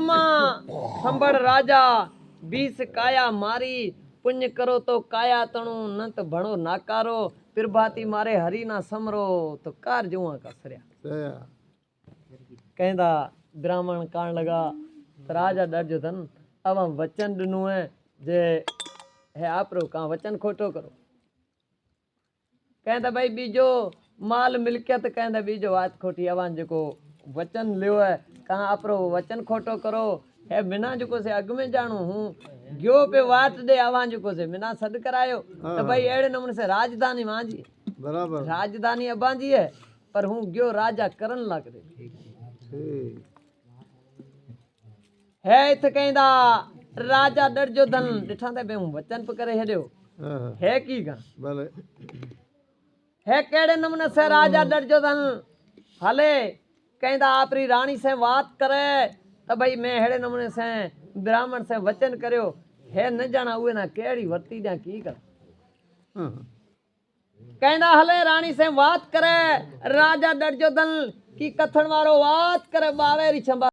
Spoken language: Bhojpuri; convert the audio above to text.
संबड़ राजा 20 काया मारी पुण्य करो तो काया तणु नंत भणो नाकारो प्रभाती मारे हरि ना समरो तो कार जुआ कसरिया कहंदा ब्राह्मण कान लगा तो राजा डर जो धन अब हम वचन दिनु है जे है आपरो का वचन खोटो करो कहंदा भाई बीजो माल मिलकियत कहंदा बीजो बात खोटी अवान जो वचन लियो है कहा आपरो वचन खोटो करो है बिना जो से अग में जानू हूँ गयो पे वाट दे आवान जो से बिना सद करायो तो भाई एड़े नमूने से राजधानी मांजी बराबर राजधानी अबांजी है पर हूँ गयो राजा करन लग रहे है इत कहंदा राजा डर जो धन डिठा ते बे हूँ वचन पे करे हेडियो है की गा भले है केड़े नमूने से राजा डर जो धन हले कहंदा आपरी रानी से बात करे तो भाई मैं हेड़े नमूने से ब्राह्मण से वचन करियो है न जाना हुए ना केड़ी वर्ती जा की कर कहंदा हले रानी से बात करे राजा डर जो धन की कथन वारो बात करे बावेरी छंबा